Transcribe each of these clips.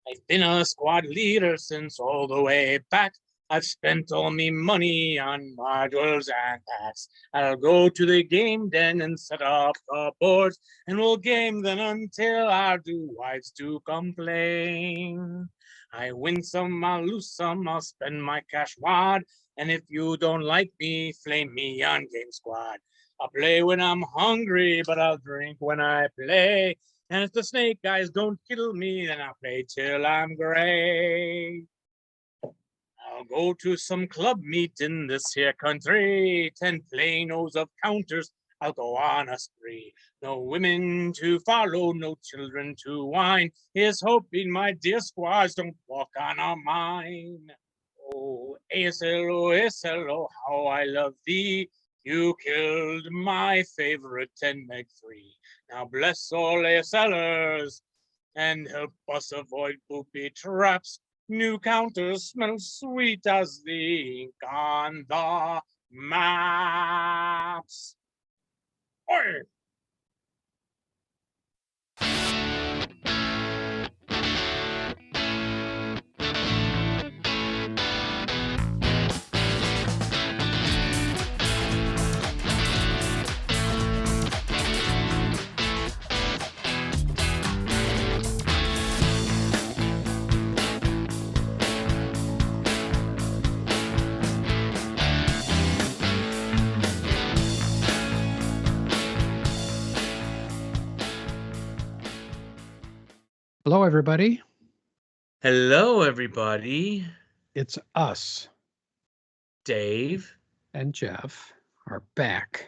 I've been a squad leader since all the way back. I've spent all me money on modules and packs. I'll go to the game den and set up the boards, and we'll game then until our wives do complain. I win some, I'll lose some, I'll spend my cash wad, and if you don't like me, flame me on Game Squad. I'll play when I'm hungry, but I'll drink when I play. And if the snake guys don't kill me, then I'll play till I'm gray. I'll go to some club meet in this here country, 10 planos of counters, I'll go on a spree. No women to follow, no children to whine. Here's hoping my dear squads don't walk on a mine. Oh, ASLer, how I love thee. You killed my favorite 10 meg 3. Now bless all ASLers and help us avoid booby traps. New counters smell sweet as the ink on the maps. Oi! Hello, everybody. Hello, everybody. It's us, Dave and Jeff, are back.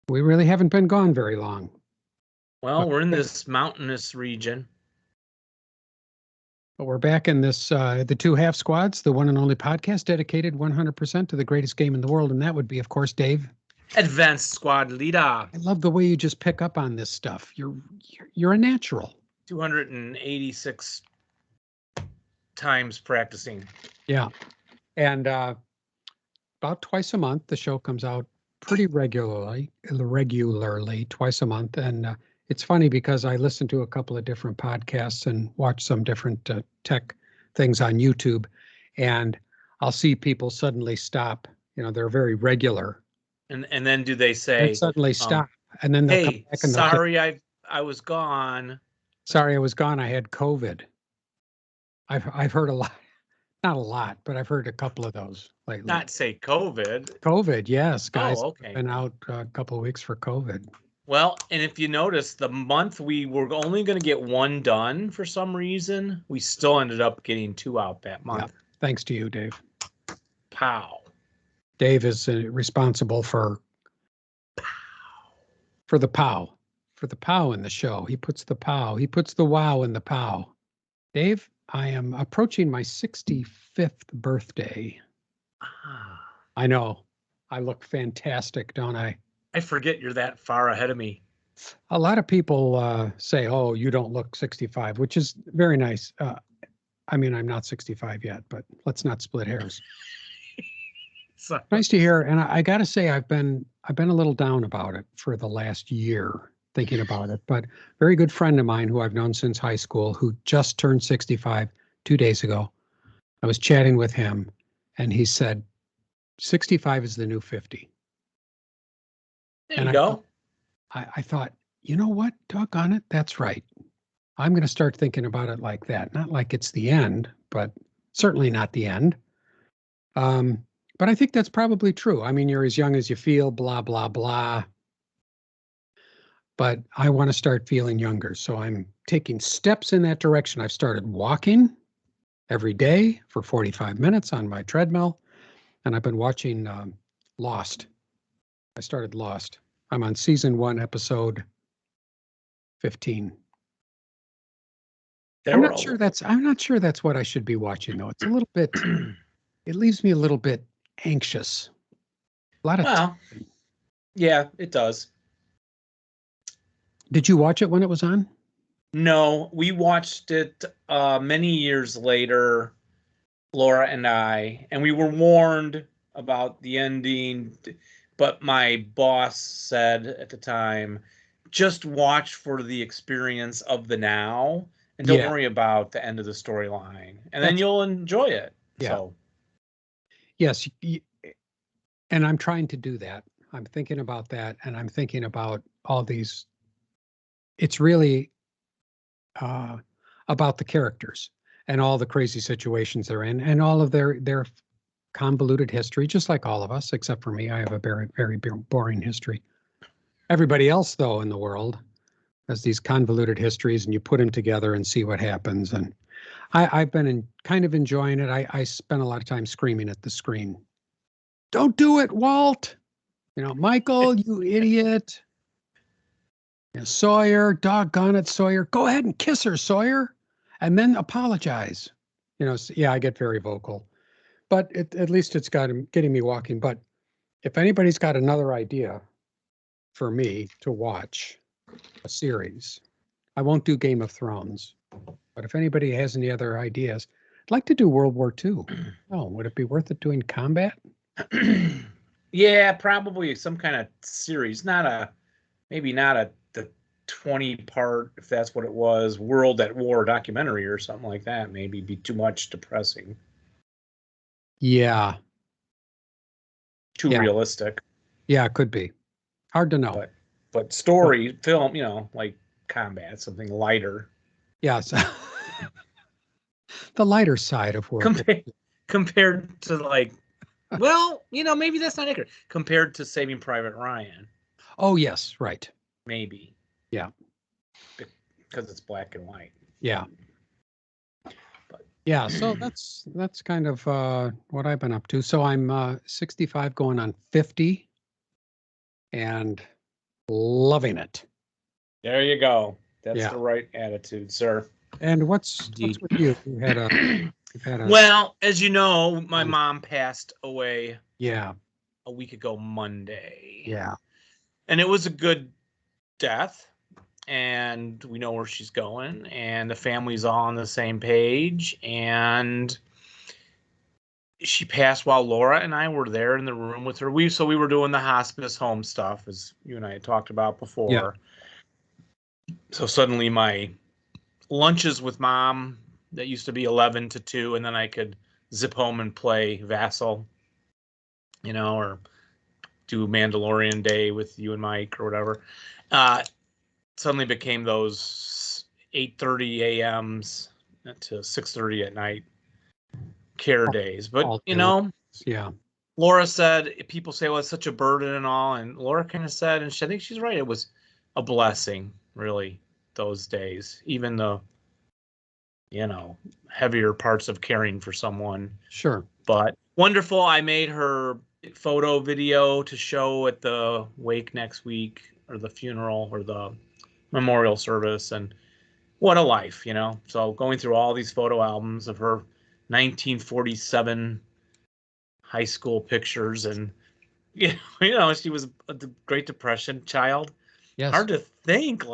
We really haven't been gone very long. Well, we're in this mountainous region. But we're back in this, the Two Half Squads, the one and only podcast dedicated 100% to the greatest game in the world. And that would be, of course, Dave. Advanced Squad Leader. I love the way you just pick up on this stuff. You're a natural. 286 times practicing. Yeah. And about twice a month, the show comes out pretty regularly, twice a month. And it's funny because I listen to a couple of different podcasts and watch some different tech things on YouTube. And I'll see people suddenly stop. They're very regular. And then do they say suddenly stop, and then they'll hey, come back and sorry, I was gone. Sorry, I was gone. I had COVID. I've heard a lot, not a lot, but I've heard a couple of those lately. Not say COVID. COVID, yes, guys. Oh, okay. Been out a couple of weeks for COVID. Well, and if you notice, the month we were only going to get one done for some reason, we still ended up getting 2 out that month. Yeah, thanks to you, Dave. Pow. Dave is responsible for the pow in the show. He puts the pow. He puts the wow in the pow. Dave, I am approaching my 65th birthday. I know. I look fantastic, don't I? I forget you're that far ahead of me. A lot of people say, oh, you don't look 65, which is very nice. I mean, I'm not 65 yet, but let's not split hairs. So, nice to hear. And I got to say, I've been a little down about it for the last year, thinking about it. But very good friend of mine who I've known since high school, who just turned 65 2 days ago. I was chatting with him, and he said, 65 is the new 50. There you go. I thought, you know what? Doggone it. That's right. I'm going to start thinking about it like that. Not like it's the end, but certainly not the end. But I think that's probably true. I mean, you're as young as you feel, blah, blah, blah. But I want to start feeling younger. So I'm taking steps in that direction. I've started walking every day for 45 minutes on my treadmill. And I've been watching Lost. I started Lost. I'm on season 1, episode 15. I'm not sure that's what I should be watching, though. It's a little bit, it leaves me a little bit anxious. A lot of time. Yeah, it does. Did you watch it when it was on? No, we watched it many years later, Laura and I, and we were warned about the ending, but my boss said at the time, just watch for the experience of the now and don't Yeah. worry about the end of the storyline, and then That's- you'll enjoy it. Yeah. So Yes, and I'm trying to do that. I'm thinking about that, and I'm thinking about all these. It's really about the characters and all the crazy situations they're in, and all of their convoluted history, just like all of us, except for me. I have a very, very boring history. Everybody else, though, in the world has these convoluted histories, and you put them together and see what happens. And I've been kind of enjoying it. I spent a lot of time screaming at the screen. Don't do it, Walt. Michael, you idiot. Sawyer, doggone it, Sawyer. Go ahead and kiss her, Sawyer, and then apologize. Yeah, I get very vocal, but at least it's getting me walking. But if anybody's got another idea for me to watch a series, I won't do Game of Thrones, but if anybody has any other ideas, I'd like to do World War II. Oh, would it be worth it doing combat? yeah, probably some kind of series, maybe not the 20-part, if that's what it was, World at War documentary or something like that. Maybe be too much depressing. Yeah. Too realistic. Yeah, it could be. Hard to know. But story, film, like combat, something lighter. Yes. The lighter side of work. Compared to maybe that's not accurate. Compared to Saving Private Ryan. Oh, yes, right. Maybe. Yeah. Because it's black and white. Yeah. Yeah, so that's kind of what I've been up to. So I'm 65 going on 50 and loving it. There you go. That's the right attitude, sir. And what's with you? You had a well, as you know, my mom passed away. Yeah. A week ago Monday. Yeah. And it was a good death. And we know where she's going, and the family's all on the same page. And she passed while Laura and I were there in the room with her. We were doing the hospice home stuff, as you and I had talked about before. Yeah. So suddenly my lunches with mom that used to be 11 to 2, and then I could zip home and play Vassal, or do Mandalorian Day with you and Mike or whatever. Suddenly became those 8:30 a.m.s to 6:30 at night care days. But, yeah. Laura said, people say, well, it's such a burden and all. And Laura kind of said, and I think she's right, it was a blessing, really, those days. Even the, heavier parts of caring for someone. Sure. But wonderful. I made her photo video to show at the wake next week, or the funeral, or the memorial service, and what a life, So going through all these photo albums of her 1947 high school pictures, and she was a Great Depression child. Yes. Hard to think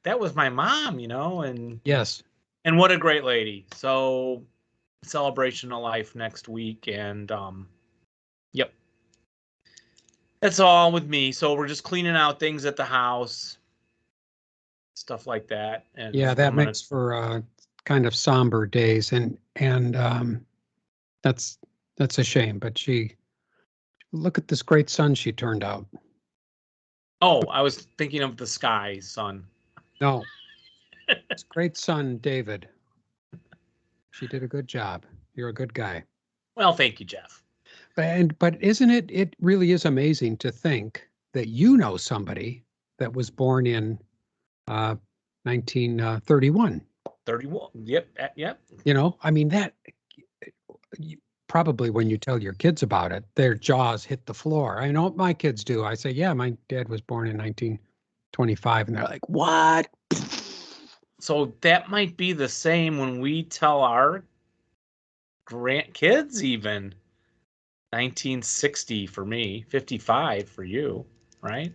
that was my mom, and yes. And what a great lady. So celebration of life next week, and yep. That's all with me. So we're just cleaning out things at the house. Stuff like that. And yeah, that makes for kind of somber days, and that's a shame. But look at this great son she turned out. Oh, I was thinking of the sky son. No, it's great son, David. She did a good job. You're a good guy. Well, thank you, Jeff. But isn't it? It really is amazing to think that somebody that was born in 1931. 31. Yep. Yep. I mean, that probably when you tell your kids about it, their jaws hit the floor. I know what my kids do. I say, yeah, my dad was born in 1925. And they're like, what? So that might be the same when we tell our grandkids, even 1960 for me, 55 for you, right?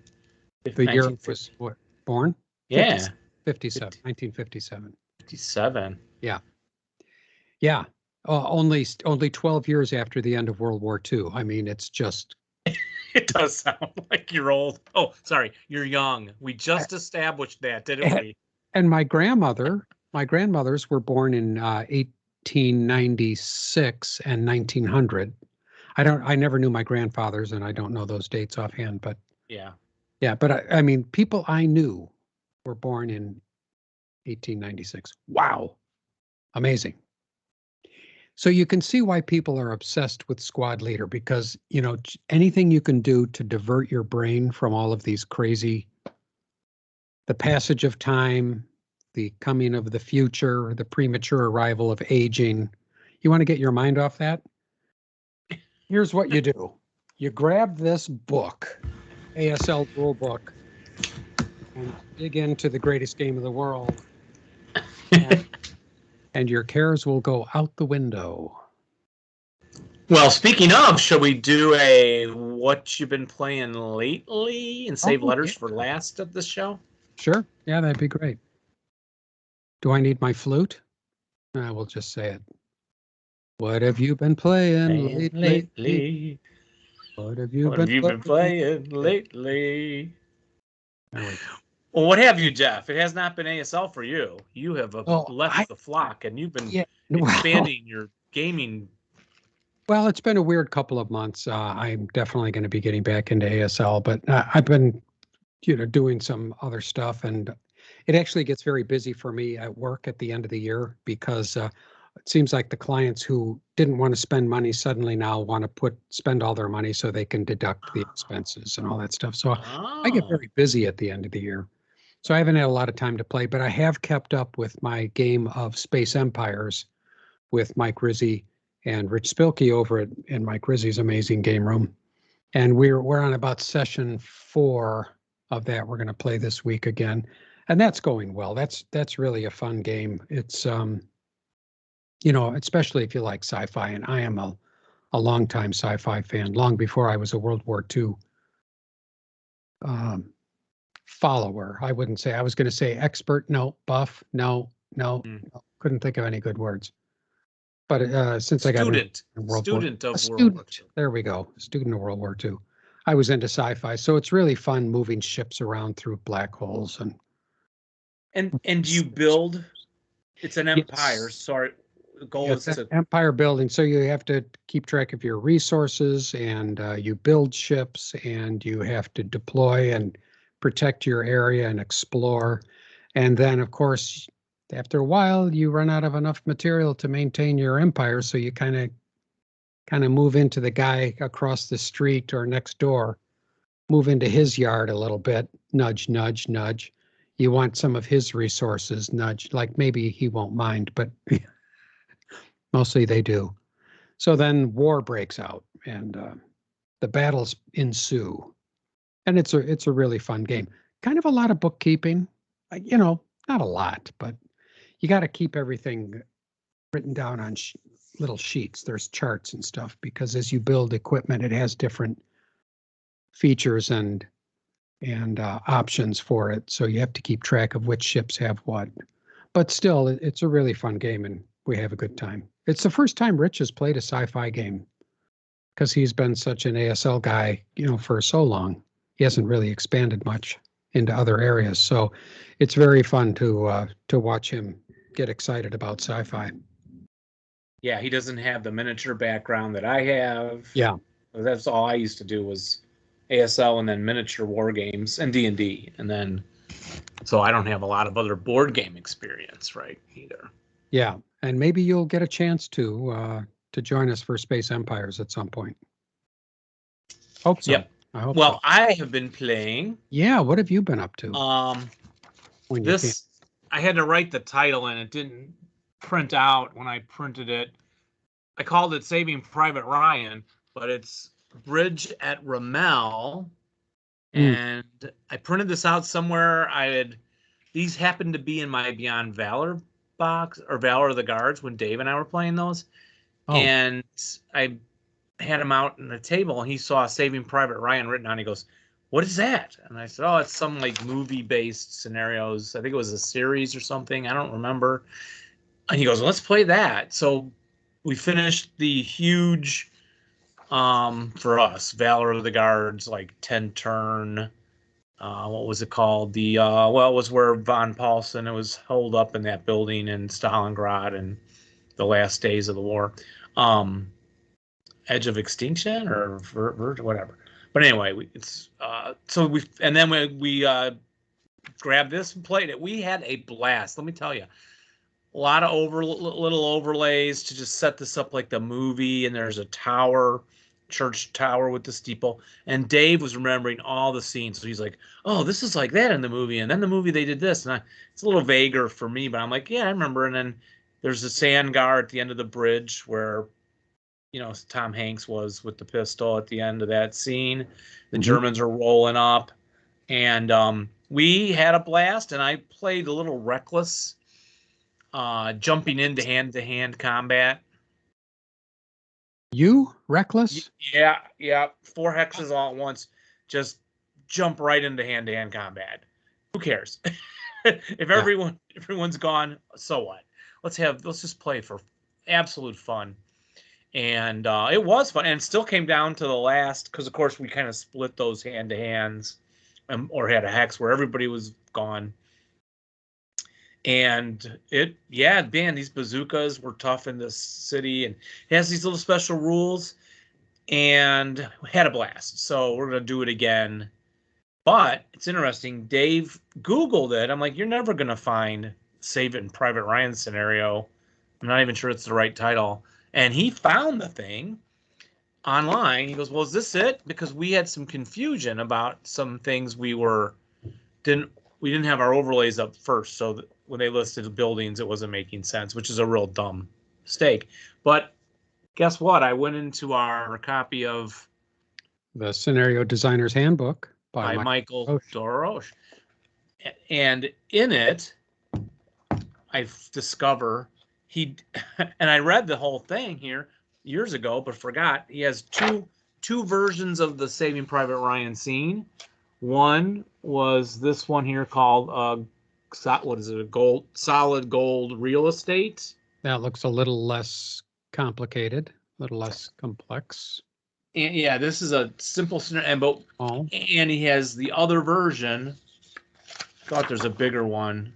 The year was what, born? Yeah. 57, 1957. 57. Yeah. Yeah. Only 12 years after the end of World War II. I mean, it's just. It does sound like you're old. Oh, sorry. You're young. We just established that, didn't we? And my grandmother My grandmothers were born in 1896 and 1900. I never knew my grandfathers, and I don't know those dates offhand, but Yeah. yeah, but I mean, people I knew were born in 1896. Wow. Amazing. So you can see why people are obsessed with Squad Leader, because, anything you can do to divert your brain from all of these crazy, the passage of time, the coming of the future, the premature arrival of aging. You want to get your mind off that? Here's what you do. You grab this book, ASL rule book, and dig into the greatest game of the world, and your cares will go out the window. Well, speaking of, shall we do a what you've been playing lately and save letters for last of the show? Sure. Yeah, that'd be great. Do I need my flute? I will just say it. What have you been playing lately? What have you been playing lately? There we go. Well, what have you, Jeff? It has not been ASL for you. You have left the flock, and you've been expanding your gaming. Well, it's been a weird couple of months. I'm definitely going to be getting back into ASL, but I've been, doing some other stuff, and it actually gets very busy for me at work at the end of the year, because it seems like the clients who didn't want to spend money suddenly now want to spend all their money so they can deduct the expenses and all that stuff. So I get very busy at the end of the year. So I haven't had a lot of time to play, but I have kept up with my game of Space Empires with Mike Rizzi and Rich Spilkey over in Mike Rizzi's amazing game room. And we're on about session 4 of that. We're going to play this week again. And that's going well. That's really a fun game. It's especially if you like sci-fi, and I am a longtime sci-fi fan, long before I was a World War II follower. I wouldn't say, I was going to say expert. No. Buff. No. Couldn't think of any good words. But since I got student of World War II. There we go. Student of World War II. I was into sci-fi, so it's really fun moving ships around through black holes and you build. It's an empire. Sorry, the goal is to empire building. So you have to keep track of your resources, and you build ships, and you have to deploy and protect your area and explore. And then, of course, after a while, you run out of enough material to maintain your empire, so you kind of move into the guy across the street or next door, move into his yard a little bit, nudge, nudge, nudge. You want some of his resources, nudge, like maybe he won't mind, but mostly they do. So then war breaks out, and the battles ensue. And it's a really fun game. Kind of a lot of bookkeeping, not a lot, but you got to keep everything written down on little sheets. There's charts and stuff, because as you build equipment, it has different features and options for it. So you have to keep track of which ships have what. But still, it's a really fun game, and we have a good time. It's the first time Rich has played a sci-fi game, because he's been such an ASL guy, for so long. He hasn't really expanded much into other areas. So it's very fun to watch him get excited about sci-fi. Yeah, he doesn't have the miniature background that I have. Yeah. That's all I used to do was ASL and then miniature war games and D&D. And then, so I don't have a lot of other board game experience, right, either. Yeah, and maybe you'll get a chance to join us for Space Empires at some point. Hope so. Yep. I hope well, so. I have been playing. Yeah, what have you been up to? I had to write the title, and it didn't print out when I printed it. I called it Saving Private Ryan, but it's Bridge at Ramelle. And I printed this out somewhere. These happened to be in my Beyond Valor box, or Valor of the Guards, when Dave and I were playing those. And I had him out on the table, and he saw Saving Private Ryan written on. He goes, "What is that?" And I said, "Oh, it's some like movie-based scenarios. I think it was a series or something. I don't remember." And he goes, "Well, let's play that." So we finished the huge, for us, Valor of the Guards, like 10-turn what was it called? Well, it was where von Paulson, it was holed up in that building in Stalingrad and the last days of the war. Edge of Extinction or whatever. But anyway, so we and then we grabbed this and played it. We had a blast. Let me tell you, a lot of little overlays to just set this up like the movie. And there's a tower, church tower with the steeple. And Dave was remembering all the scenes, so he's like, "Oh, this is like that in the movie." And then the movie they did this, and it's a little vaguer for me, but I'm like, "Yeah, I remember." And then there's a sand guard at the end of the bridge where Tom Hanks was with the pistol at the end of that scene. The Germans are rolling up, and we had a blast. And I played a little reckless, jumping into hand-to-hand combat. You reckless? Yeah. 4 hexes all at once. Just jump right into hand-to-hand combat. Who cares? If everyone's gone, so what? Let's just play for absolute fun. And it was fun, and it still came down to the last, because of course we kind of split those hand-to-hands, or had a hex where everybody was gone. And these bazookas were tough in this city, and it has these little special rules, and we had a blast. So we're gonna do it again. But it's interesting, Dave Googled it. I'm like, you're never gonna find Save It in Private Ryan scenario. I'm not even sure it's the right title. And he found the thing online. He goes, "Well, is this it?" Because we had some confusion about some things. We didn't have our overlays up first, so when they listed the buildings, it wasn't making sense, which is a real dumb mistake. But guess what? I went into our copy of the Scenario Designer's Handbook by Michael Dorosch, and in it, I discover and I read the whole thing here years ago, but forgot. He has two versions of the Saving Private Ryan scene. One was this one here called what is it? Solid gold real estate. That looks a little less complicated, a little less complex. And yeah, this is a simple scenario, and he has the other version. Thought there's a bigger one.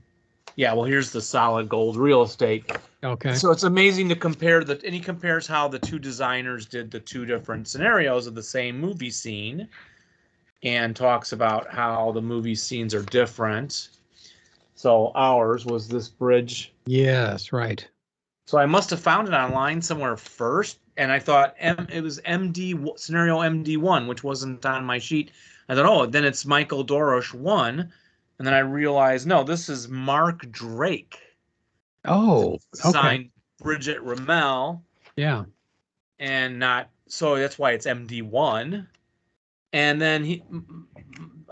Yeah, well, here's the solid gold real estate. Okay. So it's amazing to compare and he compares how the two designers did the two different scenarios of the same movie scene, and talks about how the movie scenes are different. So ours was this bridge. Yes, right. So I must have found it online somewhere first, and I thought it was scenario MD1, which wasn't on my sheet. I thought, oh, then it's Michael Dorosch 1. And then I realized, no, this is Mark Drake. Oh, signed Bridget Ramelle. Yeah. And so that's why it's MD1. And then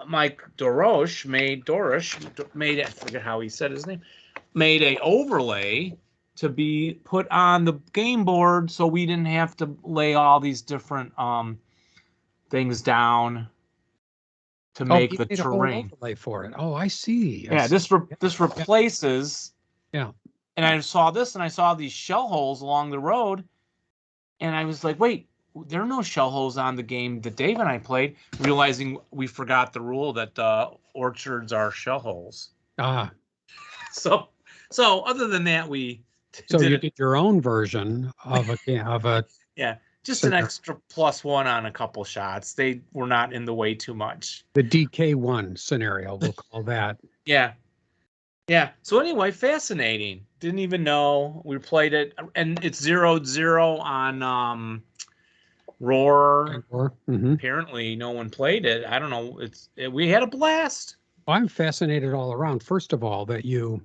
Mike Dorosch made I forget how he said his name, made a overlay to be put on the game board, so we didn't have to lay all these different things down to make the terrain. Overlay for it. Oh, I see. This replaces. Yeah. And I saw this, and I saw these shell holes along the road, and I was like, wait, there are no shell holes on the game that Dave and I played, realizing we forgot the rule that orchards are shell holes. Ah. So other than that, you did your own version of a yeah, just an extra +1 on a couple shots. They were not in the way too much. The DK1 scenario, we'll call that. Yeah. So anyway, fascinating. Didn't even know we played it, and it's 0-0 on Roar. Mm-hmm. Apparently, no one played it. I don't know. We had a blast. Well, I'm fascinated all around. First of all, that you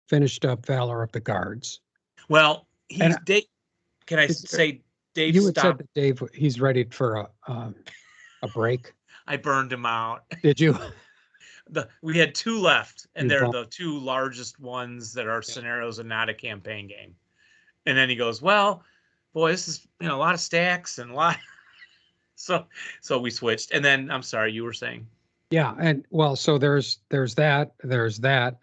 finished up Valor of the Guards. Well, Dave. Can I say Dave? You had said that Dave, he's ready for a break. I burned him out. Did you? We had 2 left, and they're the 2 largest ones that are scenarios and not a campaign game. And then he goes, "Well, boy, this is a lot of stacks and a lot." So we switched. And then I'm sorry, you were saying. Yeah, and well, so there's that. There's the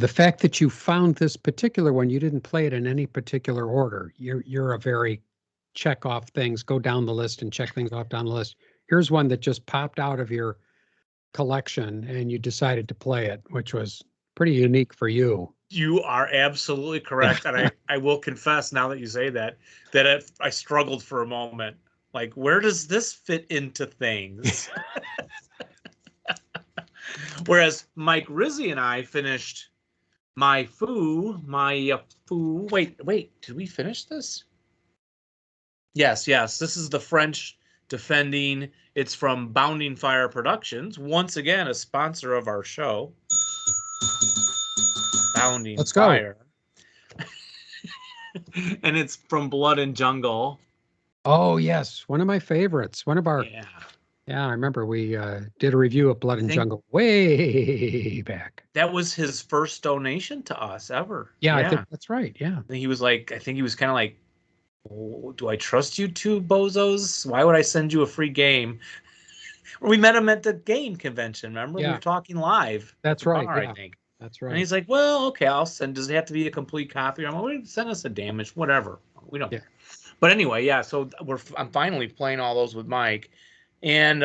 fact that you found this particular one. You didn't play it in any particular order. You're a very check off things, go down the list and check things off down the list. Here's one that just popped out of your collection and you decided to play it, which was pretty unique for you. You are absolutely correct. And I will confess, now that you say that I struggled for a moment. Like, where does this fit into things? Whereas Mike Rizzi and I finished my foo. Wait, did we finish this? Yes. This is the French Defending. It's from Bounding Fire Productions. Once again, a sponsor of our show. Bounding Let's Fire. And it's from Blood and Jungle. Oh, yes. One of my favorites. One of our. Yeah, I remember we did a review of Blood and Jungle way back. That was his first donation to us ever. Yeah, I think that's right. Yeah. I think he was kind of like, oh, do I trust you two bozos? Why would I send you a free game? We met him at the game convention, remember? Yeah. We were talking live. That's right. Bar, yeah. I think. That's right. And he's like, well, okay, I'll send. Does it have to be a complete copy? I'm like, send us a damage, whatever. We don't. Yeah. But anyway, yeah. So I'm finally playing all those with Mike, and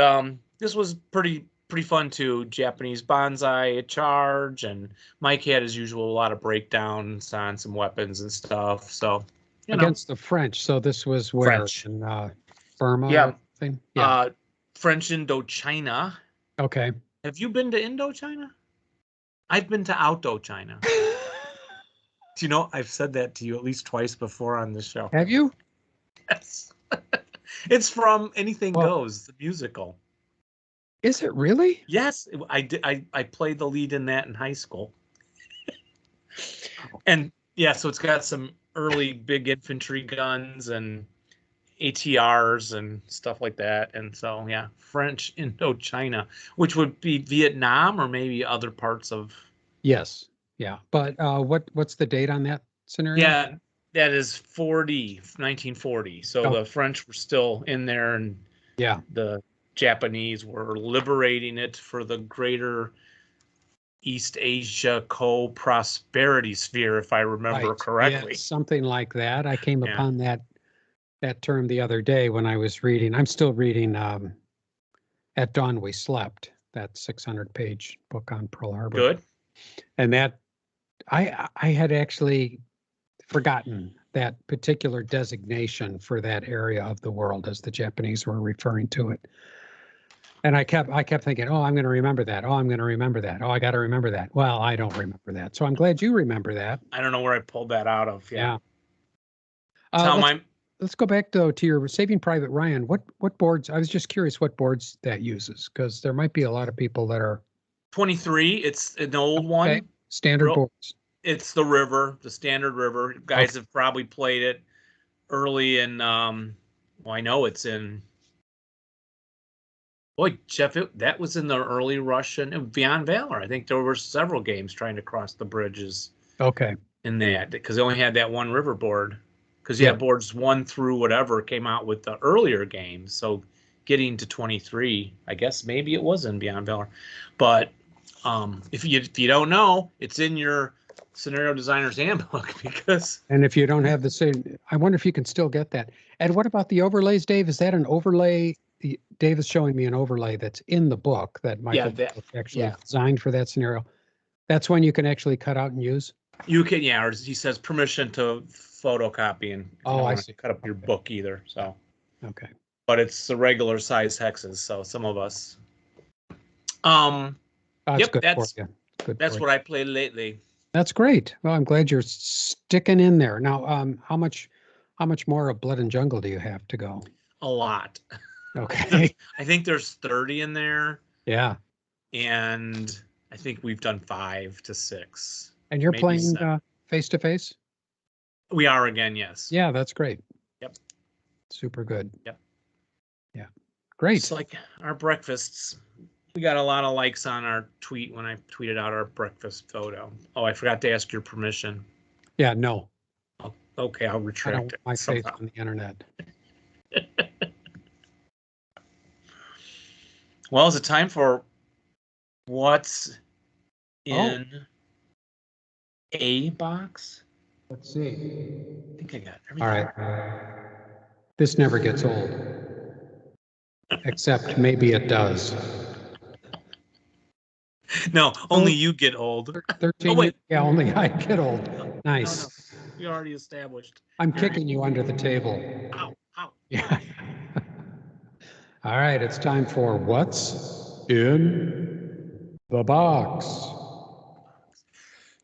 this was pretty fun too. Japanese bonsai, a charge, and Mike had, as usual, a lot of breakdowns on some weapons and stuff. So against the French. So this was where French. in Burma. Yeah. Thing? Yeah. French Indochina. Okay. Have you been to Indochina? I've been to Outdochina. Do you know, I've said that to you at least twice before on this show. Have you? Yes. It's from Anything Goes, the musical. Is it really? Yes, I played the lead in that in high school. And yeah, so it's got some early big infantry guns and ATRs and stuff like that. And so, yeah, French Indochina, which would be Vietnam or maybe other parts of. Yes. Yeah. But what's the date on that scenario? Yeah, that is 1940. So the French were still in there, and the Japanese were liberating it for the greater East Asia co-prosperity sphere, if I remember correctly. Yeah, something like that. I came upon that term the other day when I was reading. I'm still reading At Dawn We Slept, that 600-page book on Pearl Harbor. Good. And that I had actually forgotten that particular designation for that area of the world as the Japanese were referring to it. And I kept thinking, oh, I'm going to remember that. Oh, I'm going to remember that. Oh, I got to remember that. Well, I don't remember that. So I'm glad you remember that. I don't know where I pulled that out of. Yeah. Let's go back though to your Saving Private Ryan. What boards? I was just curious what boards that uses, because there might be a lot of people that are 23. It's an old one. Standard boards. It's the standard river. Guys have probably played it early in. I know it's in. Boy, Jeff, that was in the early Russian Beyond Valor. I think there were several games trying to cross the bridges. Okay. In that, because they only had that one river board. Because boards 1 through whatever came out with the earlier games. So getting to 23, I guess maybe it was in Beyond Valor. But if you don't know, it's in your Scenario Designer's Handbook. And if you don't have the same, I wonder if you can still get that. And what about the overlays, Dave? Is that an overlay? Dave is showing me an overlay that's in the book that Michael actually designed for that scenario. That's one you can actually cut out and use? You can, or he says permission to photocopy, and you don't want to cut up your book either. So, okay. But it's the regular size hexes. So some of us. That's what I played lately. That's great. Well, I'm glad you're sticking in there. Now, how much more of Blood and Jungle do you have to go? A lot. Okay. I think there's 30 in there. Yeah. And I think we've done 5 to 6. And you're playing face to face? We are again, yes. Yeah, that's great. Yep. Super good. Yep. Yeah. Great. It's like our breakfasts. We got a lot of likes on our tweet when I tweeted out our breakfast photo. Oh, I forgot to ask your permission. Yeah, no. Oh, okay, I'll retract it. I don't want my face on the internet. Well, is it time for what's in a box? Let's see. I think I got everything. All right. This never gets old. Except maybe it does. No, only you get old. 13 Oh, wait. years. Yeah, only I get old. Nice. No, we already established. I'm kicking you under the table. Ow, ow. Yeah. All right, it's time for What's in the Box.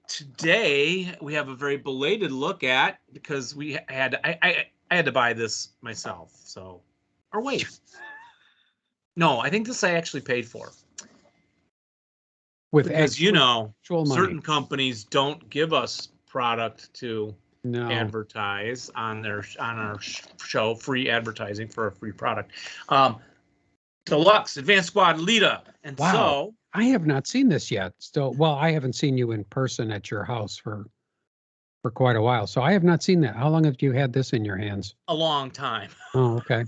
Today we have a very belated look at, because we had I had to buy this myself. So, or wait, no, I think this I actually paid for, With because actual money. certain companies don't give us product to No. advertise on our show, free advertising for a free product. Deluxe Advanced Squad Lita, and Wow. so I have not seen this yet. Still, well, I haven't seen you in person at your house for quite a while. So I have not seen that. How long have you had this in your hands? a long time. Oh, okay.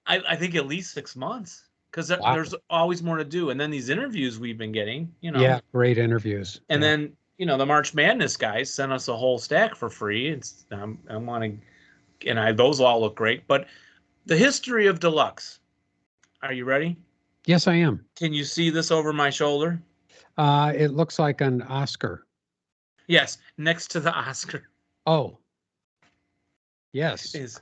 I think at least 6 months, because Wow. there's always more to do. And then these interviews we've been getting, Yeah, great interviews. and yeah. then, the March Madness guys sent us a whole stack for free. It's those all look great. But the history of Deluxe. Are you ready? Yes, I am. Can you see this over my shoulder? It looks like an Oscar. Yes, next to the Oscar Oh. Yes. is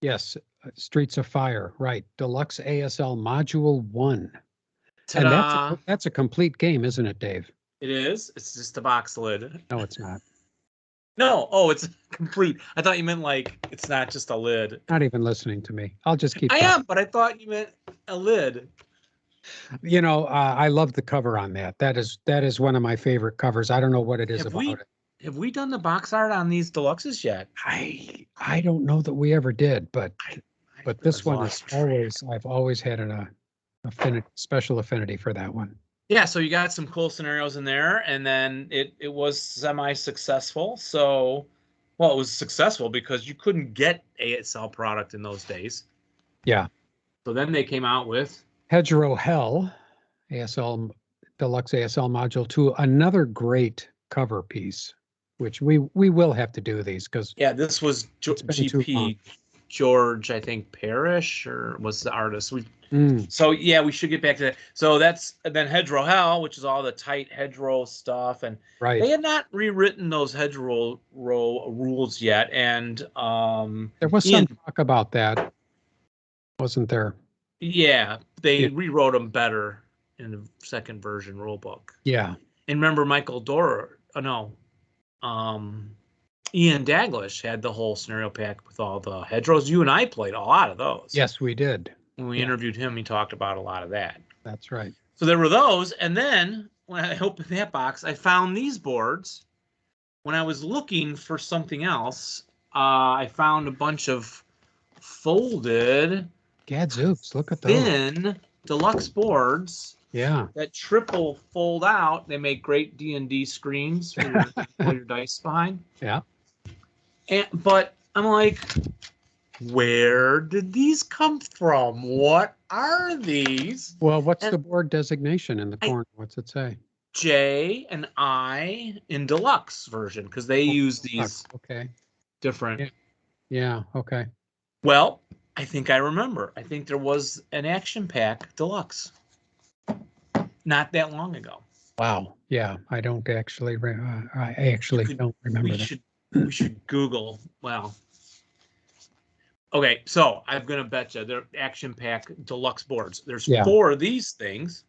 Yes. Streets of Fire. Right. Deluxe ASL Module 1. ta-da. And that's a complete game, isn't it, Dave? It is. It's just a box lid. No, it's not. No. Oh, it's complete. I thought you meant like it's not just a lid. Not even listening to me. I'll just keep I talking. am, but I thought you meant a lid. I love the cover on that. That is one of my favorite covers. I don't know what it is about it. Have we done the box art on these deluxes yet? I don't know that we ever did, but this one is always. I've always had an special affinity for that one. Yeah, so you got some cool scenarios in there, and then it was semi-successful. So, well, it was successful because you couldn't get ASL product in those days. Yeah. So then they came out with Hedgerow Hell, ASL Deluxe ASL Module 2, another great cover piece, which we will have to do these because this was GP George, I think Parrish, or was the artist. So yeah, we should get back to that. So then Hedgerow Hell, which is all the tight hedgerow stuff, and they had not rewritten those hedgerow rules yet. And there was some talk about that, wasn't there? Yeah, they rewrote them better in the second version rule book. Yeah, and remember Michael Dorosch? Ian Daglish had the whole scenario pack with all the hedgerows. You and I played a lot of those. Yes, we did. When we interviewed him, he talked about a lot of that. That's right. So there were those, and then when I opened that box, I found these boards. When I was looking for something else, I found a bunch of folded, gadzooks, look at those thin deluxe boards. Yeah, that triple fold out. They make great D&D screens for your dice behind. Yeah. But I'm like, where did these come from? What are these? Well, what's the board designation in the corner? What's it say? J and I in deluxe version, because they use these different. Yeah, okay. Well, I think I remember. I think there was an action pack deluxe not that long ago. Wow. Yeah, I don't actually. I actually don't remember that. We should Google. Well, okay. So I'm gonna bet you they're action pack deluxe boards. There's 4 of these things,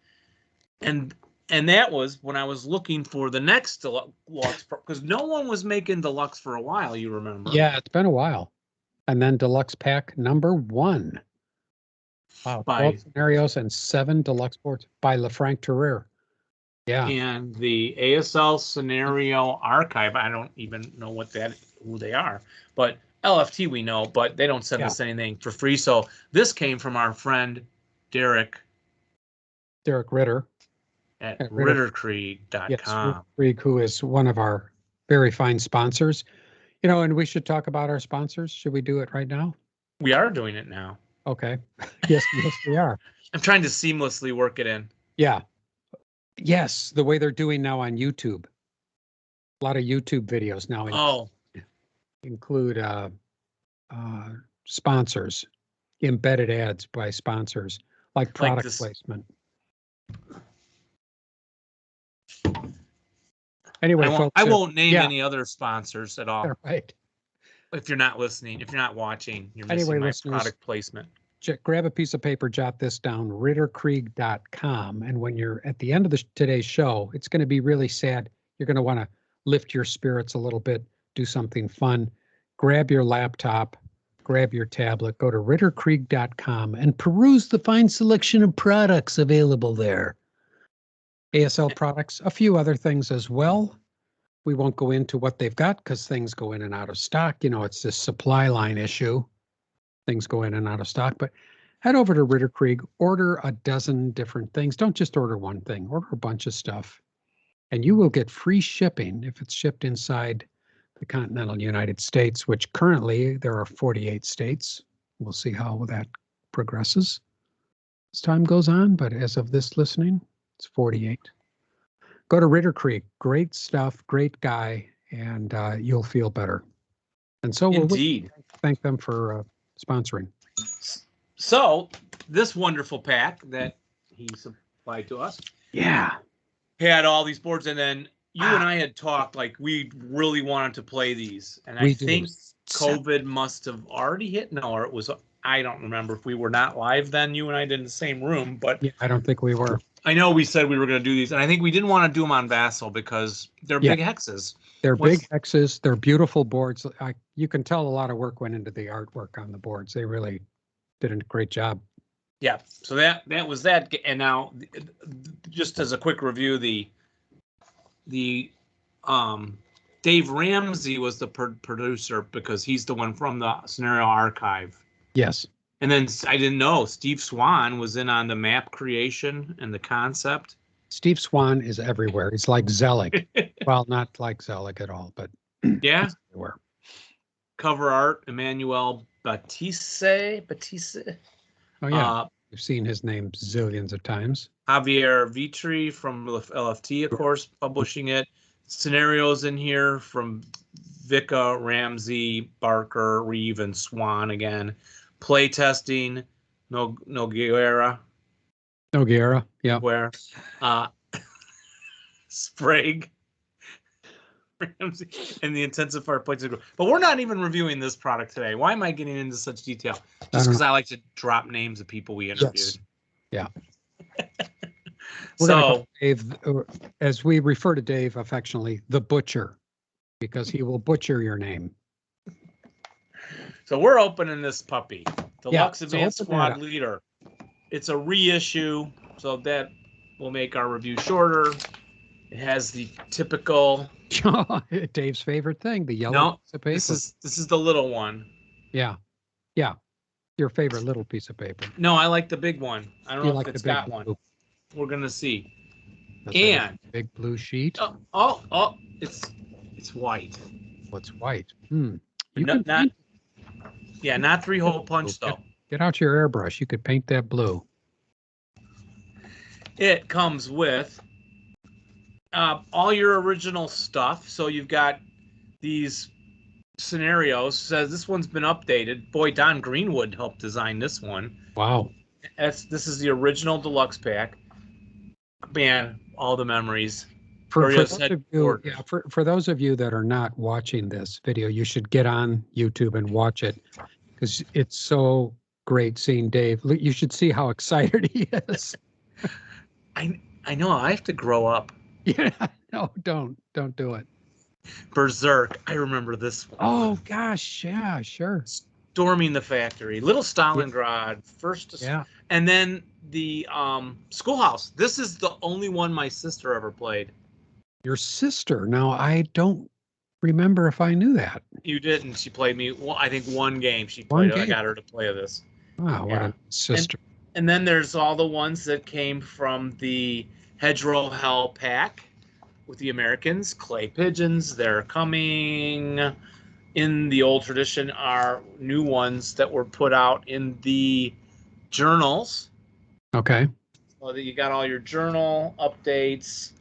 and that was when I was looking for the next deluxe, because no one was making deluxe for a while. You remember? Yeah, it's been a while. And then deluxe pack number 1. Wow, 12 scenarios and 7 deluxe boards by LeFranc Terrer. Yeah. And the ASL Scenario Archive, I don't even know who they are, but LFT we know, but they don't send us anything for free. So this came from our friend Derek Ritter at RitterCreek.com. Yes, RitterCreek, who is one of our very fine sponsors. And we should talk about our sponsors. Should we do it right now? We are doing it now. Okay. Yes, we are. I'm trying to seamlessly work it in. Yeah. Yes, the way they're doing now on YouTube. A lot of YouTube videos now include sponsors, embedded ads by sponsors, like product this- placement. Anyway, folks, I won't name yeah. any other sponsors at all. Right. If you're not listening, if you're not watching, you're missing Anyway, my listeners, product placement. Grab a piece of paper, jot this down, ritterkrieg.com. And when you're at the end of today's show, it's going to be really sad. You're going to want to lift your spirits a little bit, do something fun. Grab your laptop, grab your tablet, go to ritterkrieg.com and peruse the fine selection of products available there. ASL products, a few other things as well. We won't go into what they've got because things go in and out of stock. You know, it's this supply line issue. Things go in and out of stock, but head over to Ritter Krieg, order a dozen different things. Don't just order one thing, order a bunch of stuff. And you will get free shipping if it's shipped inside the continental United States, which currently there are 48 states. We'll see how that progresses as time goes on, but as of this listening, it's 48. Go to Ritter Krieg, great stuff, great guy, and you'll feel better. And so Indeed. we'll thank them for sponsoring. So this wonderful pack that he supplied to us, had all these boards, and then you and I had talked like we really wanted to play these, and I think COVID must have already hit. No, or it was, I don't remember if we were not live then. You and I did in the same room, but yeah, I don't think we were. I know we said we were going to do these, and I think we didn't want to do them on Vassal because they're big hexes. They're big hexes. They're beautiful boards. You can tell a lot of work went into the artwork on the boards. They really did a great job. Yeah. So that was that. And now, just as a quick review, the Dave Ramsey was the producer because he's the one from the Scenario Archive. Yes. And then I didn't know Steve Swan was in on the map creation and the concept. Steve Swan is everywhere. He's like Zelig. Well, not like Zelig at all, but yeah. Everywhere. Cover art, Emmanuel Batiste. Oh yeah, we've seen his name zillions of times. Javier Vitri from LFT, of course, publishing it. Scenarios in here from Vika, Ramsey, Barker, Reeve, and Swan again. Play testing, Noguera, yeah. Where Sprague, Ramsey, and the intensifier plates. But we're not even reviewing this product today. Why am I getting into such detail? Just because I like to drop names of people we interviewed. Yes. Yeah. So, Dave, as we refer to Dave affectionately, the Butcher, because he will butcher your name. So we're opening this puppy, Deluxe so Advanced Squad Leader. It's a reissue, so that will make our review shorter. It has the typical Dave's favorite thing, the yellow piece of paper. This is the little one. Yeah. Your favorite little piece of paper. No, I like the big one. I don't know if it's got one. We're gonna see. And big blue sheet. It's white. What's white? Not 3-hole punch though. Get out your airbrush. You could paint that blue. It comes with all your original stuff. So you've got these scenarios. Says this one's been updated. Boy, Don Greenwood helped design this one. Wow. This is the original deluxe pack. Man, all the memories. For those of you that are not watching this video, you should get on YouTube and watch it because it's so great seeing Dave. You should see how excited he is. I know. I have to grow up. Yeah. No, don't do it. Berserk. I remember this one. Oh gosh, yeah, sure. Storming the factory, Little Stalingrad, first. Yeah. And then the Schoolhouse. This is the only one my sister ever played. Your sister? Now I don't remember if I knew that. You didn't. She played me. Well, I think one game she played. I got her to play this. Wow, what a sister. And then there's all the ones that came from the Hedgerow Hell pack with the Americans. Clay pigeons. They're coming. In the old tradition are new ones that were put out in the journals. Okay. So that you got all your journal updates.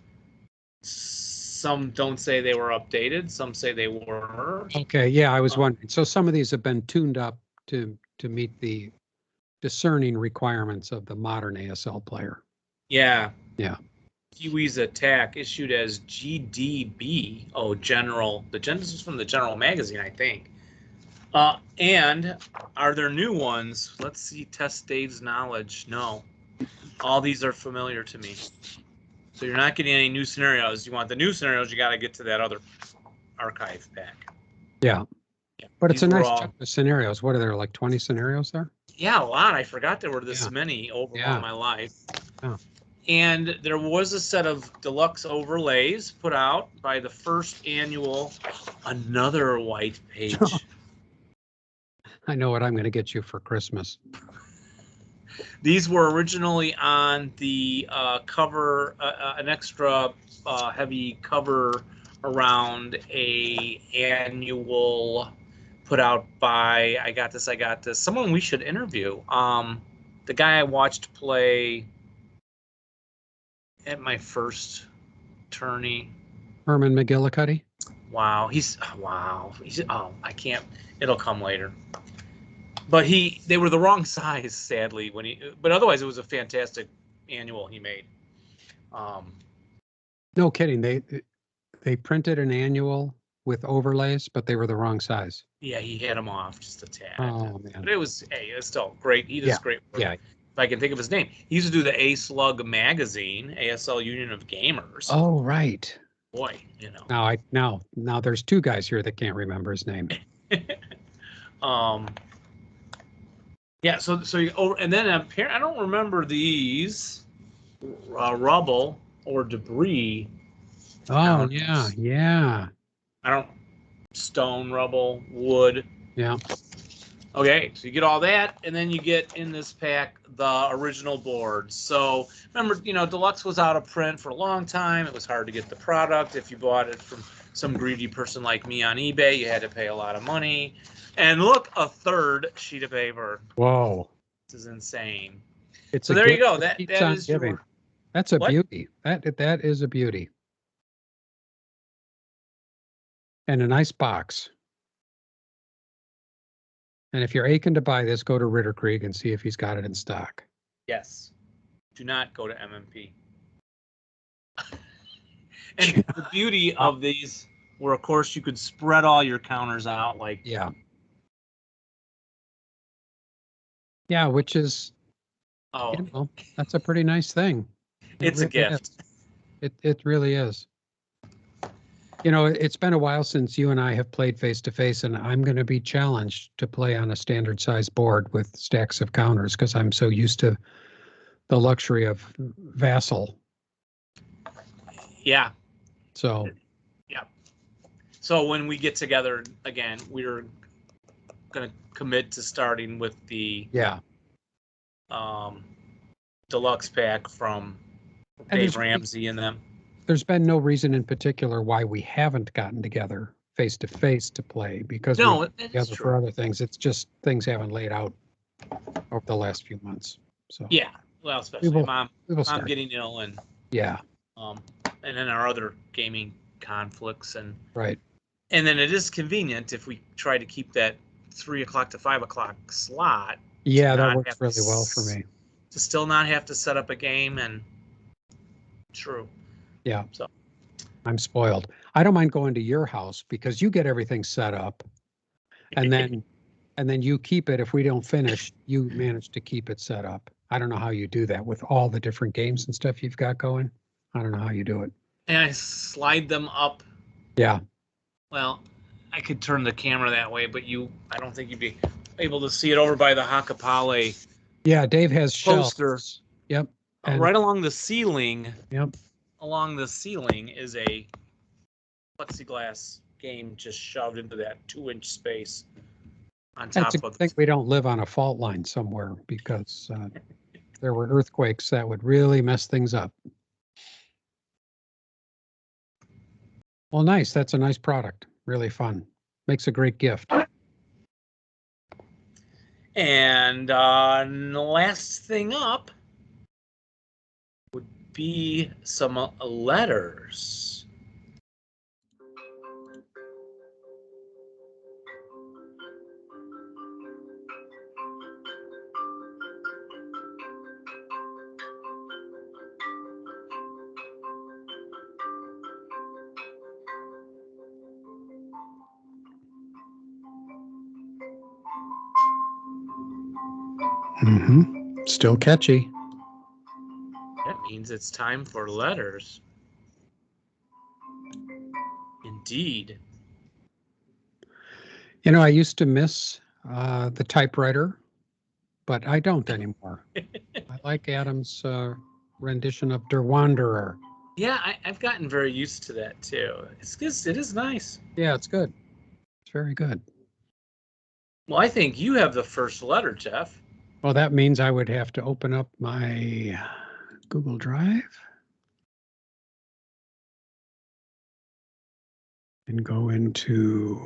Some don't say they were updated. Some say they were. Okay. Yeah, I was wondering. So some of these have been tuned up to meet the discerning requirements of the modern ASL player. Yeah. Yeah. Kiwi's Attack, issued as GDB. Oh, General. This is from the General magazine, I think. And are there new ones? Let's see. Test Dave's knowledge. No. All these are familiar to me. So you're not getting any new scenarios. You want the new scenarios, you got to get to that other archive pack. Yeah. Yeah, But it's a these were nice all- chunk of scenarios. What are there, like 20 scenarios there? Yeah, a lot. I forgot there were this Yeah. many over Yeah. all my life. Oh. And there was a set of deluxe overlays put out by the first annual Another White Page. I know what I'm going to get you for Christmas. These were originally on the cover, an extra heavy cover around a annual put out by, I got this, someone we should interview. The guy I watched play at my first tourney. Herman McGillicuddy? Wow, he's I can't, it'll come later. But they were the wrong size, sadly, but otherwise it was a fantastic annual he made. No kidding. They printed an annual with overlays, but they were the wrong size. Yeah, he had them off just a tad. Oh man. But it's still great. He does Yeah, great work. yeah. If I can think of his name. He used to do the ASLug magazine, ASL Union of Gamers. Oh right. Boy, you know. Now there's two guys here that can't remember his name. Yeah, so and then apparently I don't remember these rubble or debris. Oh yeah. I don't stone, rubble, wood. Yeah. Okay, so you get all that, and then you get in this pack the original boards. So remember, Deluxe was out of print for a long time. It was hard to get the product. If you bought it from some greedy person like me on eBay, you had to pay a lot of money. And look, a third sheet of paper. Whoa. This is insane. It's So a there you gift go. That keeps on is giving. your. That's a What? beauty. That is a beauty. And a nice box. And if you're aching to buy this, go to Ritter Krieg and see if he's got it in stock. Yes. Do not go to MMP. And the beauty of these were, of course, you could spread all your counters out like. Yeah. Yeah, which is, Oh, that's a pretty nice thing. it's a really gift. is. It really is. It's been a while since you and I have played face to face, and I'm going to be challenged to play on a standard size board with stacks of counters because I'm so used to the luxury of Vassal. Yeah. So. Yeah. So when we get together again, we're going to commit to starting with the deluxe pack from Dave Ramsey and them. There's been no reason in particular why we haven't gotten together face to face to play because we're together for other things. It's just things haven't laid out over the last few months. So yeah, well, especially mom getting ill and and then our other gaming conflicts and right. And then it is convenient if we try to keep that 3 o'clock to 5 o'clock slot. Yeah, that works really well for me. To still not have to set up a game and true. Yeah. So I'm spoiled. I don't mind going to your house because you get everything set up and then you keep it. If we don't finish, you manage to keep it set up. I don't know how you do that with all the different games and stuff you've got going. I don't know how you do it. And I slide them up. Yeah. Well, I could turn the camera that way, but I don't think you'd be able to see it over by the Hakapale. Yeah, Dave has poster. Shelves. Yep. Right along the ceiling. Yep. Along the ceiling is a plexiglass game just shoved into that 2-inch space on top That's a of. good thing we don't live on a fault line somewhere because there were earthquakes that would really mess things up. Well, nice. That's a nice product. Really fun. Makes a great gift. And the last thing up would be some letters. Still catchy. That means it's time for letters. Indeed. You know, I used to miss the typewriter, but I don't anymore. I like Adam's rendition of Der Wanderer. Yeah, I've gotten very used to that too. It is nice. Yeah, it's good. It's very good. Well, I think you have the first letter, Jeff. Well, that means I would have to open up my Google Drive and go into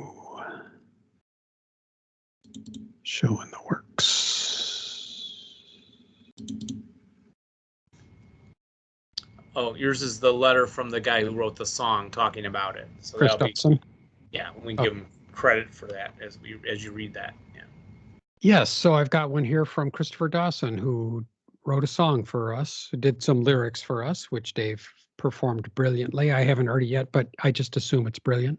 Show in the Works. Oh, yours is the letter from the guy who wrote the song talking about it. So Chris that'll be, Dawson. yeah, we give him credit for that as you read that. Yeah. Yes, so I've got one here from Christopher Dawson, who wrote a song for us, did some lyrics for us, which Dave performed brilliantly. I haven't heard it yet, but I just assume it's brilliant.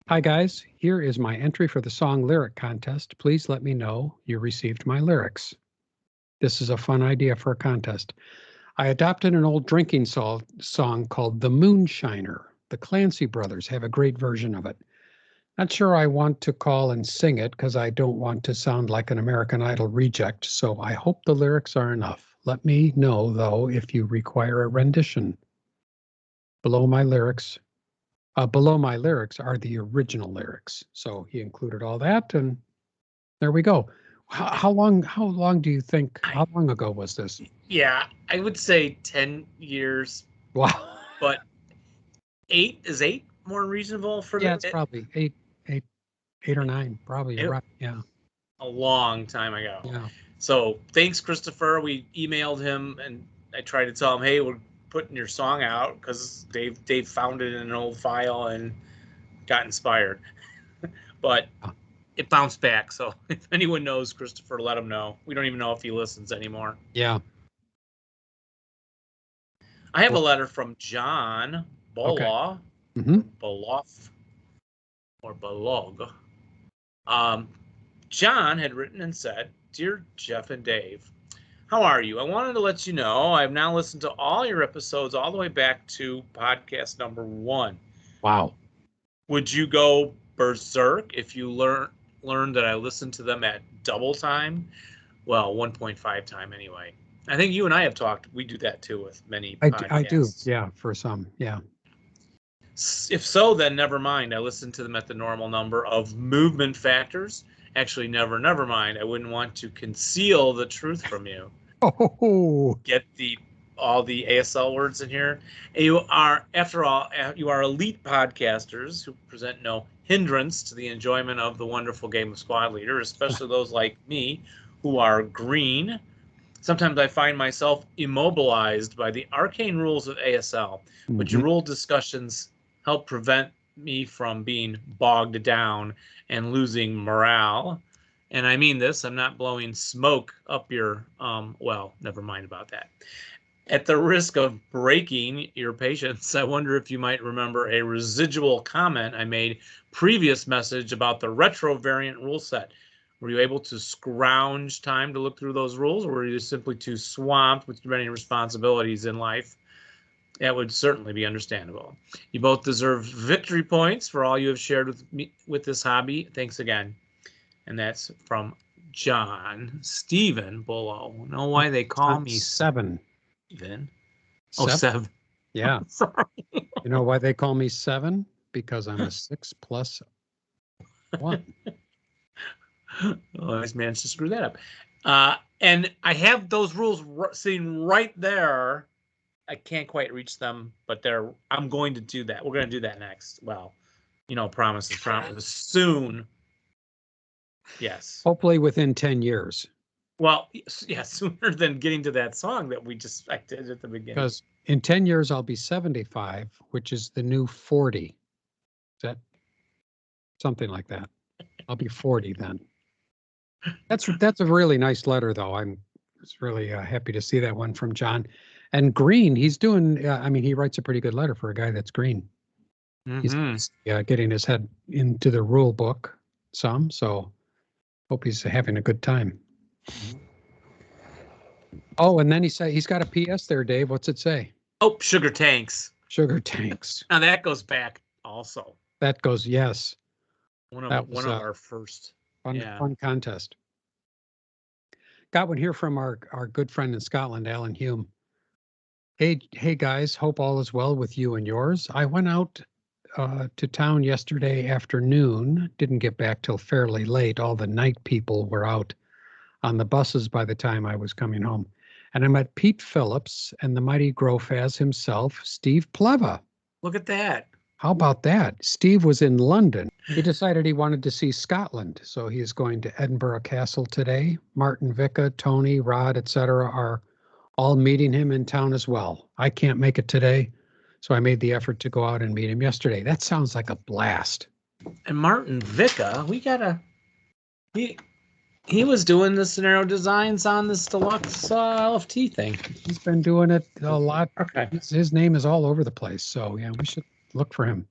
Hi guys, here is my entry for the song lyric contest. Please let me know you received my lyrics. This is a fun idea for a contest. I adopted an old drinking song called The Moonshiner. The Clancy brothers have a great version of it. Not sure I want to call and sing it because I don't want to sound like an American Idol reject, so I hope the lyrics are enough. Let me know, though, if you require a rendition. Below my lyrics are the original lyrics. So he included all that, and there we go. How long do you think, how long ago was this? Yeah, I would say 10 years. Wow. But 8 is 8 more reasonable for Yeah, it's probably eight or 9, probably. You're right. Yeah. A long time ago. Yeah. So thanks, Christopher. We emailed him and I tried to tell him, hey, we're putting your song out because Dave found it in an old file and got inspired. But it bounced back. So if anyone knows Christopher, let him know. We don't even know if he listens anymore. Yeah. I have a letter from John Bolaw, Boloff, or Bolog. John had written and said, Dear Jeff and Dave, how are you? I wanted to let you know I've now listened to all your episodes all the way back to podcast number 1. Wow. Would you go berserk if you learned that I listened to them at double time? Well, 1.5 time anyway. I think you and I have talked. We do that too with many podcasts. I do. Yeah, for some. Yeah. If so, then never mind. I listened to them at the normal number of movement factors. Actually, never mind. I wouldn't want to conceal the truth from you. Oh. Get all the ASL words in here. You are, after all, you are elite podcasters who present no hindrance to the enjoyment of the wonderful game of Squad Leader, especially those like me who are green. Sometimes I find myself immobilized by the arcane rules of ASL, but your rule discussions help prevent me from being bogged down and losing morale. And I mean this, I'm not blowing smoke up your, well, never mind about that. At the risk of breaking your patience, I wonder if you might remember a residual comment I made previous message about the retro variant rule set. Were you able to scrounge time to look through those rules, or were you simply too swamped with many responsibilities in life? That would certainly be understandable. You both deserve victory points for all you have shared with me with this hobby. Thanks again. And that's from John Stephen Bullo. Know why they call me 7? Stephen? Oh, 7. Yeah. Sorry. You know why they call me 7? Because I'm a 6 plus 1. Always managed to screw that up. And I have those rules sitting right there. I can't quite reach them, but I'm going to do that. We're going to do that next. Well, promise is promise. Soon. Yes. Hopefully within 10 years. Well, yeah, sooner than getting to that song that I did at the beginning. Because in 10 years, I'll be 75, which is the new 40. Is that something like that? I'll be 40 then. That's a really nice letter, though. I'm really happy to see that one from John. And green, he's doing, he writes a pretty good letter for a guy that's green. He's getting his head into the rule book some, so Hope he's having a good time. Oh, and then he said he's got a PS there, Dave. What's it say? Oh, sugar tanks. Sugar tanks. Now that goes back also. That goes, yes. One of That was our first. Fun contest. Got one here from our good friend in Scotland, Alan Hume. Hey guys, hope all is well with you and yours. I went out to town yesterday afternoon. Didn't get back till fairly late. All the night people were out on the buses by the time I was coming home. And I met Pete Phillips and the mighty Grofaz himself, Steve Pleva. Look at that. How about that? Steve was in London. He decided he wanted to see Scotland, so he's going to Edinburgh Castle today. Martin Vicka, Tony, Rod, etc. are all meeting him in town as well. I can't make it today, so I made the effort to go out and meet him yesterday. That sounds like a blast. And Martin Vicka, we gotta. He was doing the scenario designs on this Deluxe LFT thing. He's been doing it a lot. Okay. His name is all over the place, so yeah, we should look for him.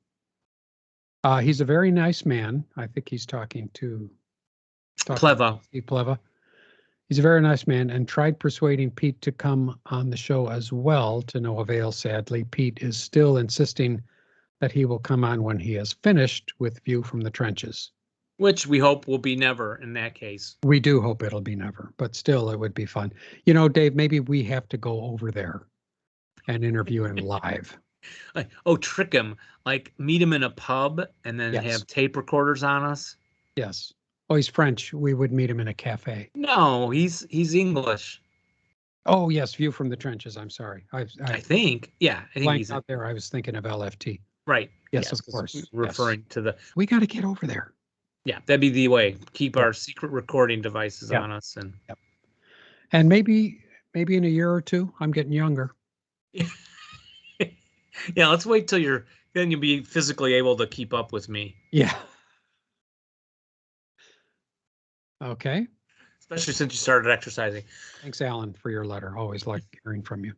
He's a very nice man. I think he's talking Pleva. Steve Pleva. He's a very nice man and tried persuading Pete to come on the show as well, to no avail, sadly. Pete is still insisting that he will come on when he has finished with View from the Trenches. Which we hope will be never in that case. We do hope it'll be never, but still it would be fun. You know, Dave, maybe we have to go over there and interview him live. Trick him. Like meet him in a pub and then have tape recorders on us. Yes. Oh, he's French. We would meet him in a cafe. No, he's English. Oh, yes. View from the Trenches. I'm sorry. I think. Yeah. I think he's out there. I was thinking of LFT. Right. Yes, of course. Referring to the. We got to get over there. Yeah, that'd be the way. Keep our secret recording devices on us. And maybe in a year or two, I'm getting younger. Yeah, let's wait till you'll be physically able to keep up with me. Yeah. Okay. Especially since you started exercising. Thanks, Alan, for your letter. Always like hearing from you.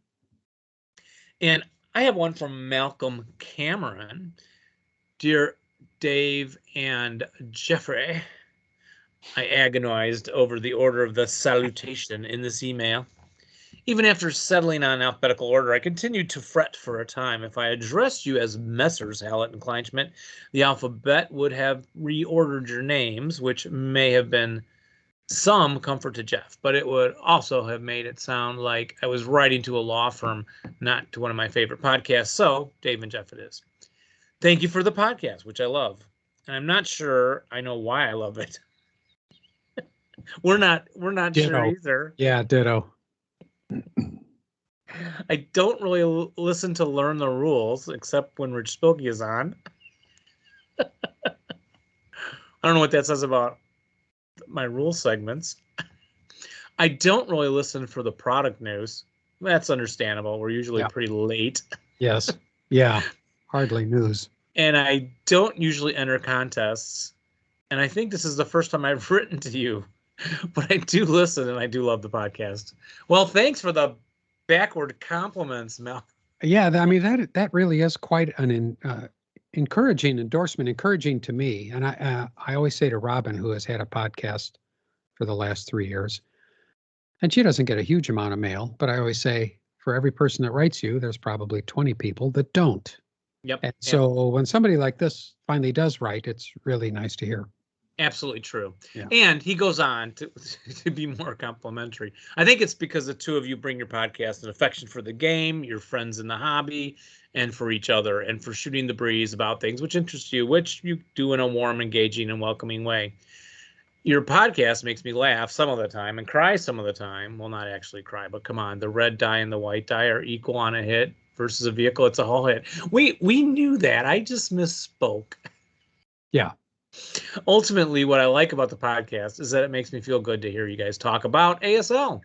And I have one from Malcolm Cameron. Dear Dave and Jeffrey, I agonized over the order of the salutation in this email. Even after settling on alphabetical order, I continued to fret for a time. If I addressed you as Messrs. Hallett and Kleinschmidt, the alphabet would have reordered your names, which may have been some comfort to Jeff, but it would also have made it sound like I was writing to a law firm, not to one of my favorite podcasts. So, Dave and Jeff it is. Thank you for the podcast, which I love. And I'm not sure I know why I love it. We're not sure either. Yeah, ditto. I don't really listen to Learn the Rules, except when Rich Spilkey is on. I don't know what that says about my rule segments. I don't really listen for the product news. That's understandable. We're usually pretty late. Yes. Yeah. Hardly news. And I don't usually enter contests. And I think this is the first time I've written to you. But I do listen and I do love the podcast. Well, thanks for the backward compliments, Mel. Yeah, I mean, that really is quite an encouraging endorsement, encouraging to me. And I always say to Robin, who has had a podcast for the last 3 years, and she doesn't get a huge amount of mail, but I always say, for every person that writes you, there's probably 20 people that don't. Yep. And so when somebody like this finally does write, it's really nice to hear. Absolutely true. Yeah. And he goes on to be more complimentary. I think it's because the two of you bring your podcast an affection for the game, your friends in the hobby, and for each other, and for shooting the breeze about things which interest you, which you do in a warm, engaging, and welcoming way. Your podcast makes me laugh some of the time and cry some of the time. Well, not actually cry, but come on. The red die and the white die are equal on a hit versus a vehicle. It's a whole hit. We knew that. I just misspoke. Yeah. Ultimately, what I like about the podcast is that it makes me feel good to hear you guys talk about ASL.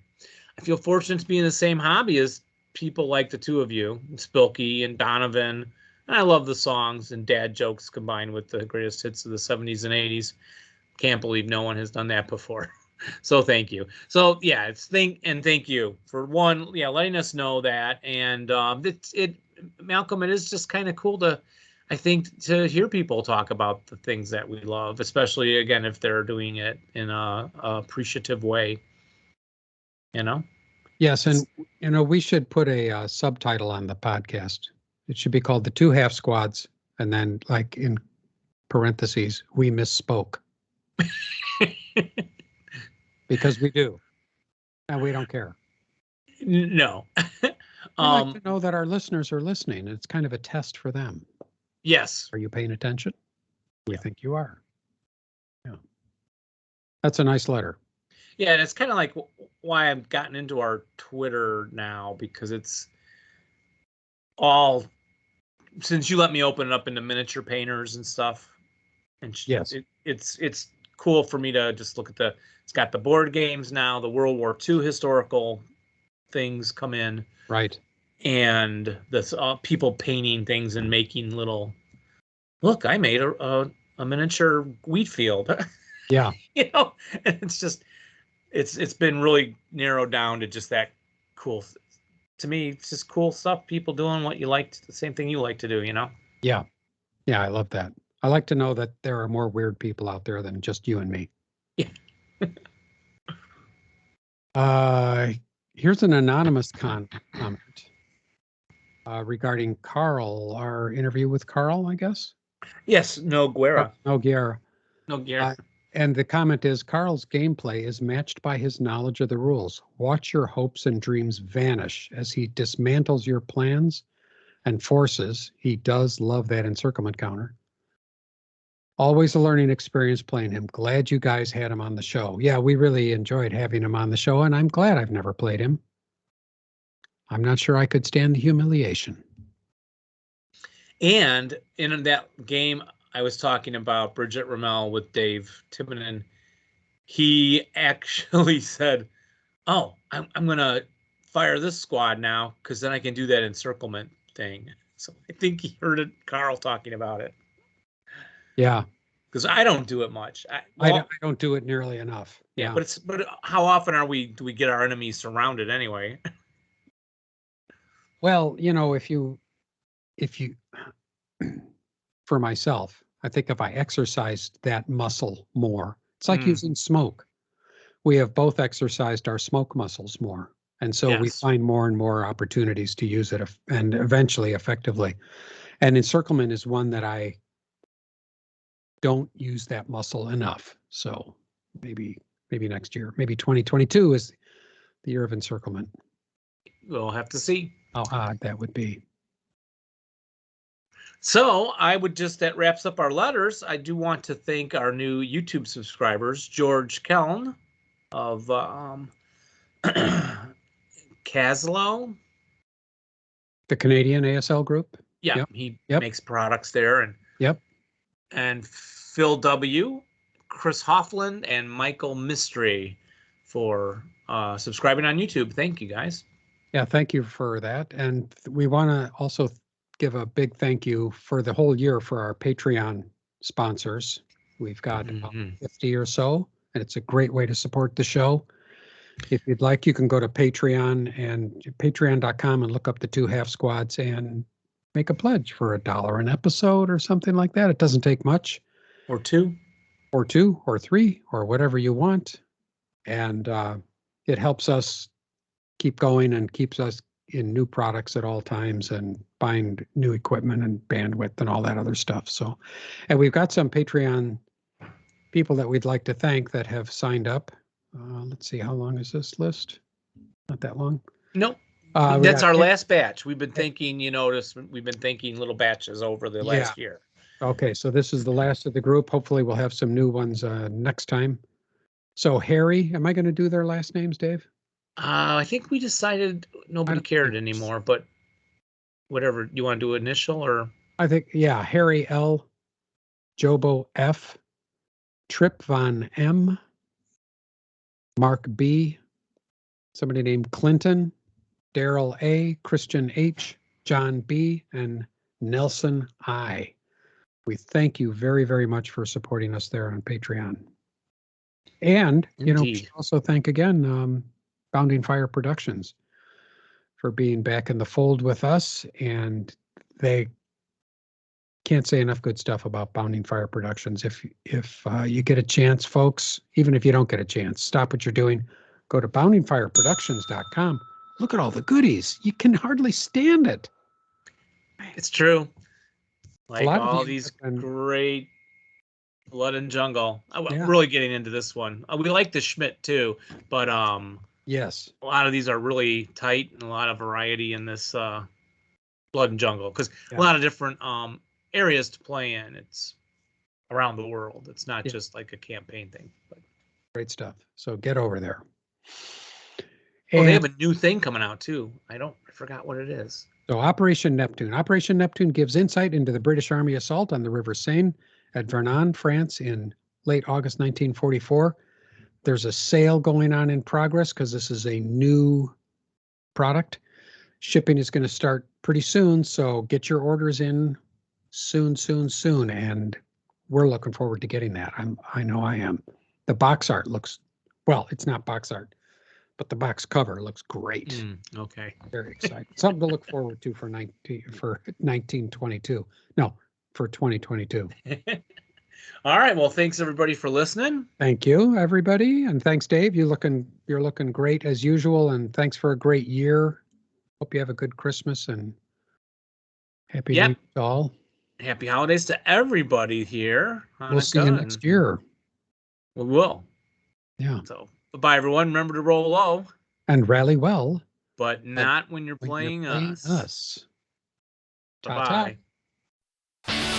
I feel fortunate to be in the same hobby as people like the two of you, Spilkey and Donovan. And I love the songs and dad jokes combined with the greatest hits of the 70s and 80s. Can't believe no one has done that before. So thank you. So yeah, thank you for letting us know that. And Malcolm, it is just kind of cool to, I think to hear people talk about the things that we love, especially again if they're doing it in a appreciative way, you know. Yes, and we should put a subtitle on the podcast. It should be called The Two Half Squads, and then like in parentheses, we misspoke. Because we do, and we don't care. No. We like to know that our listeners are listening. It's kind of a test for them. Yes. Are you paying attention? We think you are. Yeah. That's a nice letter. Yeah, and it's kind of like why I've gotten into our Twitter now, because it's all, since you let me open it up into miniature painters and stuff, and yes, it's cool for me to just look at it's got the board games now, the World War II historical things come in, right, and the people painting things and making little, look, I made a miniature wheat field. Yeah. You know, and it's just it's been really narrowed down to just that cool. To me, it's just cool stuff. People doing what you like, the same thing you like to do. You know. Yeah. Yeah, I love that. I like to know that there are more weird people out there than just you and me. Yeah. Here's an anonymous comment regarding Carl, our interview with Carl, I guess. Yes, Noguera. Noguera. Noguera. And the comment is, Carl's gameplay is matched by his knowledge of the rules. Watch your hopes and dreams vanish as he dismantles your plans and forces. He does love that encirclement counter. Always a learning experience playing him. Glad you guys had him on the show. Yeah, we really enjoyed having him on the show, and I'm glad I've never played him. I'm not sure I could stand the humiliation. And in that game I was talking about, Bridget Ramelle with Dave Timonen, he actually said, oh, I'm going to fire this squad now because then I can do that encirclement thing. So I think he heard Carl talking about it. Yeah. Because I don't do it much. I don't do it nearly enough. Yeah, but how often do we get our enemies surrounded anyway? Well, if you for myself, I think if I exercised that muscle more, it's like using smoke. We have both exercised our smoke muscles more. And so we find more and more opportunities to use it and eventually effectively. And encirclement is one that I don't use that muscle enough. So maybe next year, maybe 2022 is the year of encirclement. We'll have to see how odd that would be. So that wraps up our letters. I do want to thank our new YouTube subscribers, George Keln of Caslow, the Canadian ASL group. Yeah, he makes products there, and Phil W, Chris Hoffland, and Michael Mystery for subscribing on YouTube. Thank you, guys. Yeah, thank you for that. And we want to also give a big thank you for the whole year for our Patreon sponsors. We've got about 50 or so, and it's a great way to support the show. If you'd like, you can go to Patreon and patreon.com and look up the Two Half Squads and make a pledge for $1 an episode or something like that. It doesn't take much. Or two, or 3, or whatever you want. And it helps us keep going and keeps us in new products at all times and buying new equipment and bandwidth and all that other stuff. So, and we've got some Patreon people that we'd like to thank that have signed up. Let's see, how long is this list? Not that long. Nope. That's our last batch. We've been thinking, we've been thinking little batches over the last year. Okay, so this is the last of the group. Hopefully we'll have some new ones next time. So Harry, am I going to do their last names, Dave? I think we decided nobody cared anymore, but whatever. You want to do initial or? I think, Harry L, Jobo F, Trip Von M, Mark B, somebody named Clinton, Daryl A, Christian H, John B, and Nelson I. We thank you very, very much for supporting us there on Patreon. And, we should also thank again Bounding Fire Productions for being back in the fold with us. And they can't say enough good stuff about Bounding Fire Productions. If you get a chance, folks, even if you don't get a chance, stop what you're doing. Go to boundingfireproductions.com. Look at all the goodies. You can hardly stand it. It's true. Like lot of all you these have been- great Blood and Jungle. I'm Yeah. really getting into this one. We like the Schmidt too, but Yes. a lot of these are really tight and a lot of variety in this Blood and Jungle because Yeah. a lot of different areas to play in. It's around the world. It's not Yeah. just like a campaign thing. But Great stuff. So get over there. oh, they And have a new thing coming out too. I forgot what it is. so Operation Neptune. Operation Neptune gives insight into the British Army assault on the River Seine at Vernon, France in late August 1944. There's a sale going on in progress because this is a new product. Shipping is going to start pretty soon, so get your orders in soon. And we're looking forward to getting that. I know I am. The box art looks, well, it's not box art, but the box cover looks great. Okay. Very excited. Something to look forward to for 1922. No, for 2022. All right. Well, thanks everybody for listening. Thank you, everybody, and thanks, Dave. You're looking great as usual, and thanks for a great year. Hope you have a good Christmas and happy New Year to all. Happy holidays to everybody here. We'll see you next year. We will. Yeah. So, bye everyone. Remember to roll low, And rally well. but not when you're when playing you're playing us. us. Bye-bye. Ta-ta.